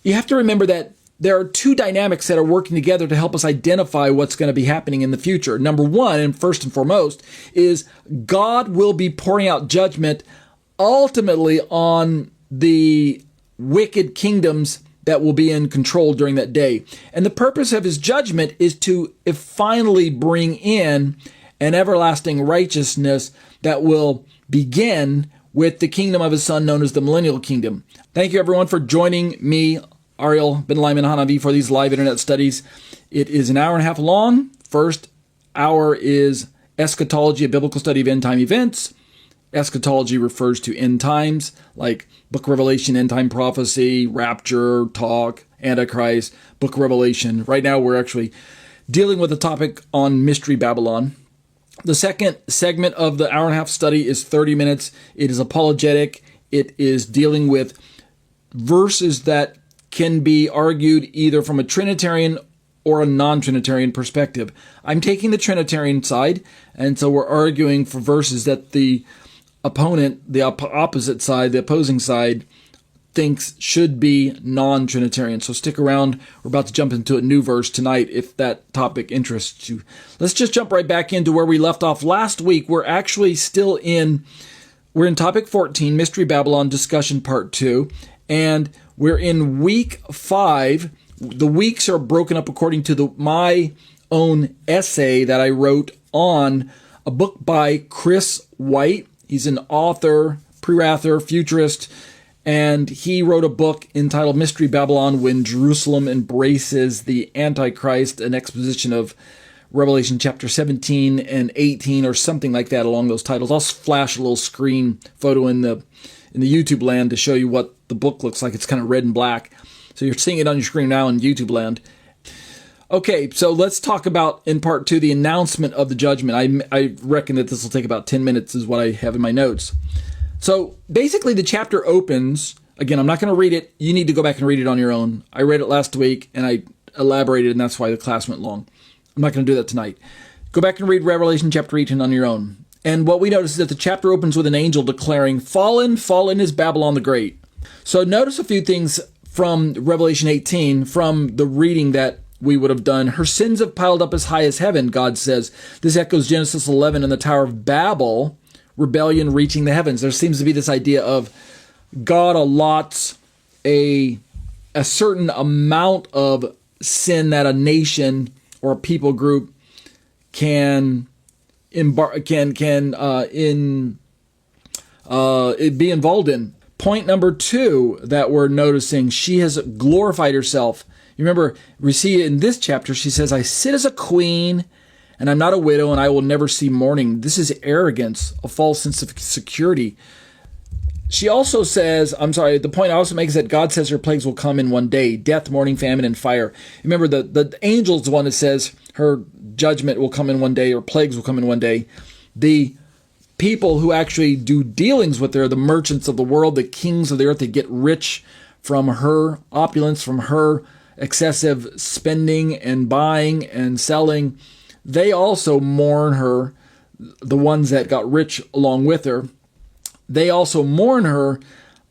you have to remember that there are two dynamics that are working together to help us identify what's going to be happening in the future. Number one, and first and foremost, is God will be pouring out judgment ultimately on the wicked kingdoms that will be in control during that day. And the purpose of his judgment is to finally bring in an everlasting righteousness that will begin with the kingdom of his son known as the millennial kingdom. Thank you everyone for joining me, Ariel Ben Lyman Hanavi, for these live internet studies. It is an hour and a half long. First hour is eschatology, a biblical study of end time events. Eschatology refers to end times, like Book of Revelation, end time prophecy, Rapture, talk, Antichrist, Book of Revelation. Right now we're actually dealing with a topic on Mystery Babylon. The second segment of the hour and a half study is 30 minutes. It is apologetic. It is dealing with verses that can be argued either from a Trinitarian or a non-Trinitarian perspective. I'm taking the Trinitarian side, and so we're arguing for verses that the opponent, the opposite side, the opposing side, thinks should be non-Trinitarian. So stick around. We're about to jump into a new verse tonight if that topic interests you. Let's just jump right back into where we left off last week. We're actually still we're in topic 14, Mystery Babylon discussion part 2, and we're in week 5. The weeks are broken up according to my own essay that I wrote on a book by Chris White. He's an author, Prewrather, futurist, and he wrote a book entitled Mystery Babylon When Jerusalem Embraces the Antichrist, an exposition of Revelation chapter 17 and 18 or something like that along those titles. I'll flash a little screen photo in the YouTube land to show you what the book looks like. It's kind of red and black. So you're seeing it on your screen now in YouTube land. Okay, so let's talk about, in part 2, the announcement of the judgment. I reckon that this will take about 10 minutes is what I have in my notes. So basically the chapter opens, again, I'm not going to read it. You need to go back and read it on your own. I read it last week and I elaborated, and that's why the class went long. I'm not going to do that tonight. Go back and read Revelation chapter 18 on your own. And what we notice is that the chapter opens with an angel declaring, "Fallen, fallen is Babylon the Great." So notice a few things from Revelation 18, from the reading that we would have done. Her sins have piled up as high as heaven, God says. This echoes Genesis 11 and the Tower of Babel, rebellion reaching the heavens. There seems to be this idea of God allots a certain amount of sin that a nation or a people group can be involved in. Point number 2 that we're noticing, she has glorified herself. You remember, we see in this chapter, she says, "I sit as a queen, and I'm not a widow, and I will never see mourning." This is arrogance, a false sense of security. She also says, the point I also make is that God says her plagues will come in one day: death, mourning, famine, and fire. Remember, the angel's the one that says her judgment will come in one day, or plagues will come in one day. The people who actually do dealings with her, the merchants of the world, the kings of the earth, they get rich from her opulence, from her excessive spending and buying and selling. They also mourn her, the ones that got rich along with her. They also mourn her,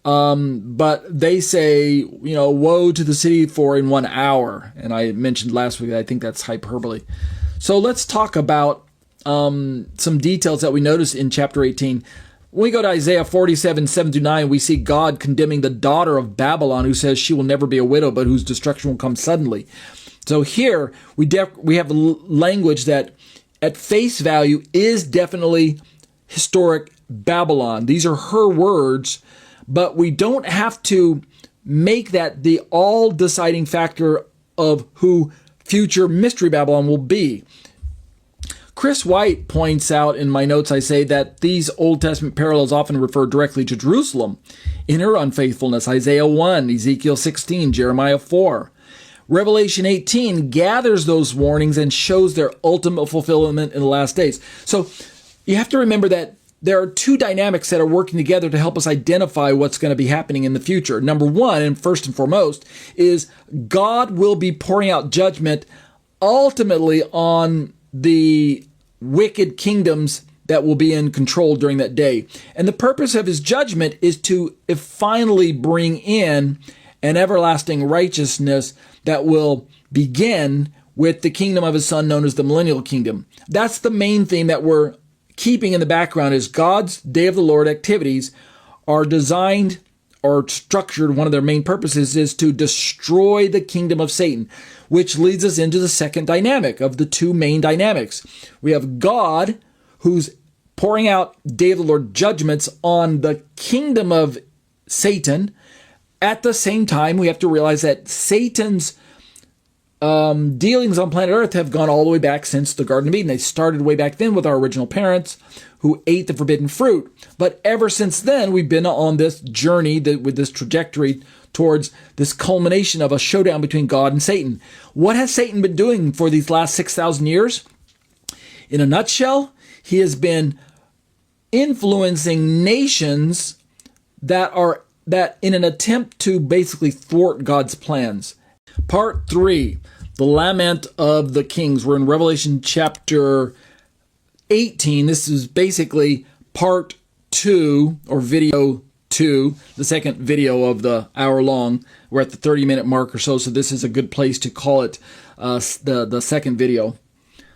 but they say, woe to the city for in 1 hour. And I mentioned last week that I think that's hyperbole. So let's talk about some details that we notice in chapter 18. When we go to Isaiah 47, 7-9, we see God condemning the daughter of Babylon, who says she will never be a widow, but whose destruction will come suddenly. So here we have the language that at face value is definitely historic Babylon. These are her words, but we don't have to make that the all-deciding factor of who future Mystery Babylon will be. Chris White points out in my notes, I say, that these Old Testament parallels often refer directly to Jerusalem in her unfaithfulness. Isaiah 1, Ezekiel 16, Jeremiah 4. Revelation 18 gathers those warnings and shows their ultimate fulfillment in the last days. So you have to remember that there are two dynamics that are working together to help us identify what's going to be happening in the future. Number one, and first and foremost, is God will be pouring out judgment ultimately on the wicked kingdoms that will be in control during that day. And the purpose of his judgment is to finally bring in and everlasting righteousness that will begin with the kingdom of his son known as the millennial kingdom. That's the main theme that we're keeping in the background, is God's Day of the Lord activities are designed or structured. One of their main purposes is to destroy the kingdom of Satan, which leads us into the second dynamic of the two main dynamics. We have God, who's pouring out Day of the Lord judgments on the kingdom of Satan. At the same time, we have to realize that Satan's dealings on planet Earth have gone all the way back since the Garden of Eden. They started way back then with our original parents who ate the forbidden fruit. But ever since then, we've been on this journey with this trajectory towards this culmination of a showdown between God and Satan. What has Satan been doing for these last 6,000 years? In a nutshell, he has been influencing nations that in an attempt to basically thwart God's plans. Part 3, the Lament of the Kings. We're in Revelation chapter 18. This is basically part 2, or video 2, the second video of the hour long. We're at the 30-minute mark or so this is a good place to call it the second video.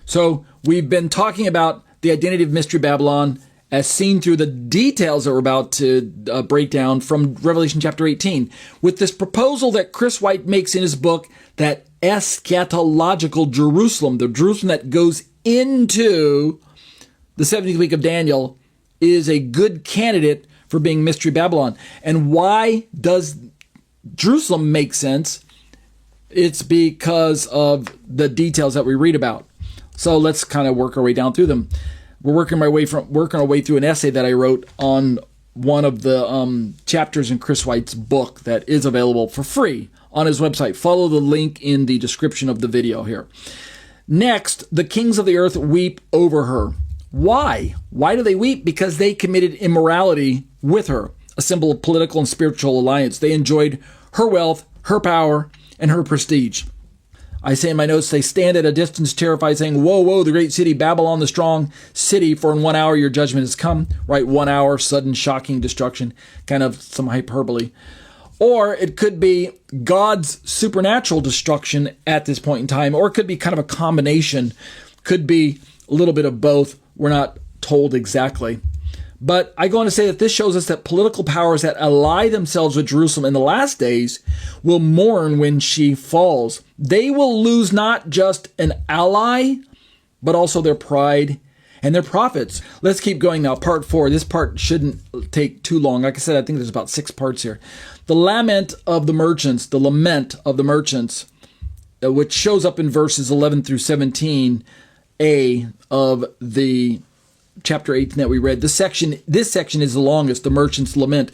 So we've been talking about the identity of Mystery Babylon as seen through the details that we're about to break down from Revelation chapter 18, with this proposal that Chris White makes in his book that eschatological Jerusalem, the Jerusalem that goes into the 70th week of Daniel, is a good candidate for being Mystery Babylon. And why does Jerusalem make sense? It's because of the details that we read about. So let's kind of work our way down through them. We're working our way through an essay that I wrote on one of the chapters in Chris White's book that is available for free on his website. Follow the link in the description of the video here. Next, the kings of the earth weep over her. Why? Why do they weep? Because they committed immorality with her, a symbol of political and spiritual alliance. They enjoyed her wealth, her power, and her prestige. I say in my notes, they stand at a distance terrified, saying, "Woe, woe, the great city, Babylon, the strong city, for in 1 hour your judgment has come." Right, 1 hour, sudden, shocking destruction, kind of some hyperbole. Or it could be God's supernatural destruction at this point in time, or it could be kind of a combination. Could be a little bit of both. We're not told exactly. But I go on to say that this shows us that political powers that ally themselves with Jerusalem in the last days will mourn when she falls. They will lose not just an ally, but also their pride and their profits. Let's keep going now. Part 4. This part shouldn't take too long. Like I said, I think there's about 6 parts here. The Lament of the Merchants, the Lament of the Merchants, which shows up in verses 11 through 17a of the chapter 18 that we read. This section is the longest, the Merchant's Lament.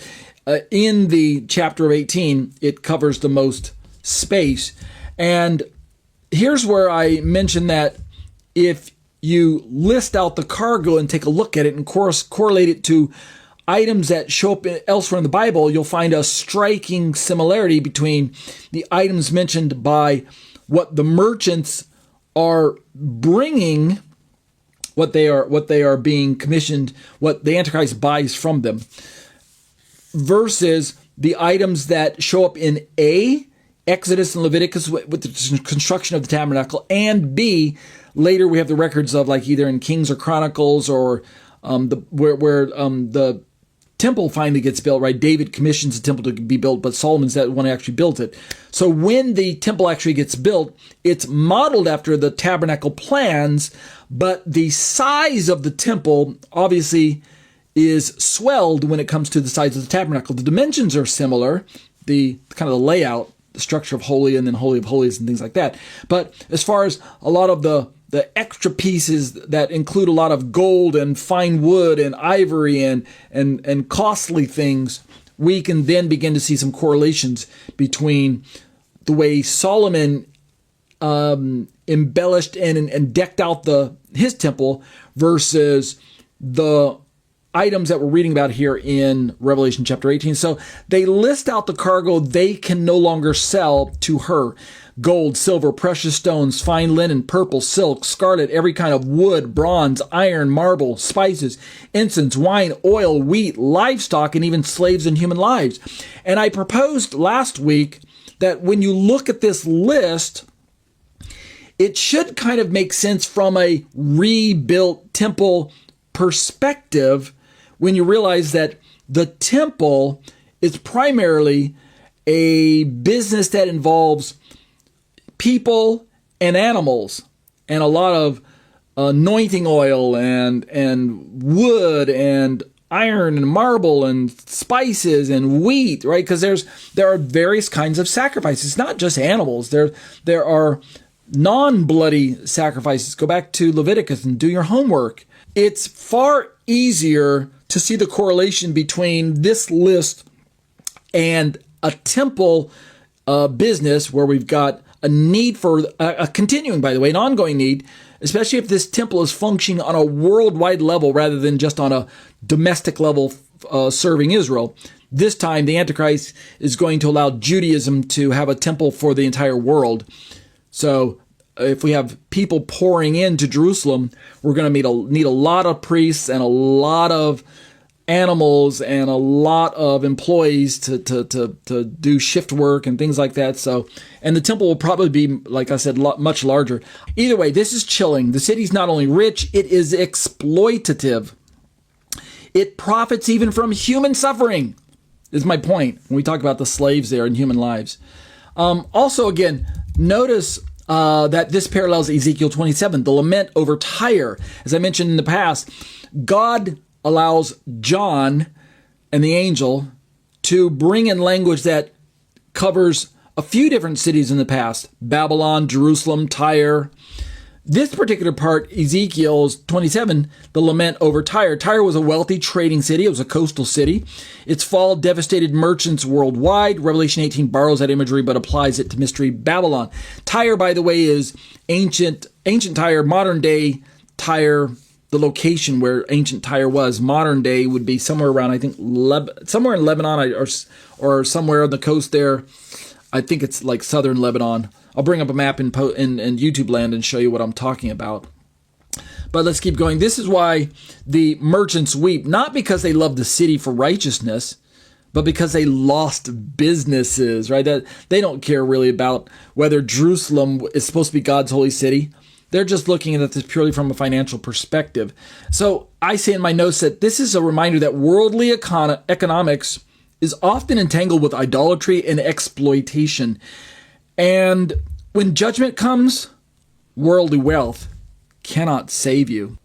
In the chapter of 18, it covers the most space. And here's where I mention that if you list out the cargo and take a look at it and correlate it to items that show up elsewhere in the Bible, you'll find a striking similarity between the items mentioned by what the merchants are bringing, what they are being commissioned, what the Antichrist buys from them, versus the items that show up in A, Exodus and Leviticus with the construction of the tabernacle, and B, later we have the records of, like, either in Kings or Chronicles, or where the temple finally gets built, right? David commissions the temple to be built, but Solomon's that one who actually built it. So when the temple actually gets built, it's modeled after the tabernacle plans, but the size of the temple obviously is swelled when it comes to the size of the tabernacle. The dimensions are similar, the kind of the layout, the structure of holy and then holy of holies and things like that. But as far as a lot of the extra pieces that include a lot of gold and fine wood and ivory and costly things, we can then begin to see some correlations between the way Solomon embellished and decked out his temple versus the items that we're reading about here in Revelation chapter 18. So they list out the cargo they can no longer sell to her. Gold, silver, precious stones, fine linen, purple, silk, scarlet, every kind of wood, bronze, iron, marble, spices, incense, wine, oil, wheat, livestock, and even slaves and human lives. And I proposed last week that when you look at this list, it should kind of make sense from a rebuilt temple perspective when you realize that the temple is primarily a business that involves people and animals and a lot of anointing oil and wood and iron and marble and spices and wheat, right? Because there are various kinds of sacrifices, not just animals. There are non-bloody sacrifices. Go back to Leviticus and do your homework. It's far easier to see the correlation between this list and a temple business where we've got a need for a continuing, by the way, an ongoing need, especially if this temple is functioning on a worldwide level rather than just on a domestic level serving Israel. This time, the Antichrist is going to allow Judaism to have a temple for the entire world. So if we have people pouring into Jerusalem, we're going to need a lot of priests and a lot of animals and a lot of employees to do shift work and things like that. So, and the temple will probably be, like I said, much larger. Either way, this is chilling. The city's not only rich, it is exploitative. It profits even from human suffering, is my point when we talk about the slaves there and human lives. Also, again, notice that this parallels Ezekiel 27, the lament over Tyre. As I mentioned in the past, God allows John and the angel to bring in language that covers a few different cities in the past: Babylon, Jerusalem, Tyre. This particular part, Ezekiel's 27, the lament over Tyre. Tyre was a wealthy trading city. It was a coastal city. Its fall devastated merchants worldwide. Revelation 18 borrows that imagery but applies it to Mystery Babylon. Tyre, by the way, is ancient Tyre, modern day Tyre. The location where ancient Tyre was, modern day, would be somewhere around, I think, somewhere in Lebanon or somewhere on the coast there. I think it's like southern Lebanon. I'll bring up a map in YouTube land and show you what I'm talking about. But let's keep going. This is why the merchants weep, not because they love the city for righteousness, but because they lost businesses, right? That they don't care really about whether Jerusalem is supposed to be God's holy city. They're just looking at this purely from a financial perspective. So I say in my notes that this is a reminder that worldly economics is often entangled with idolatry and exploitation. And when judgment comes, worldly wealth cannot save you.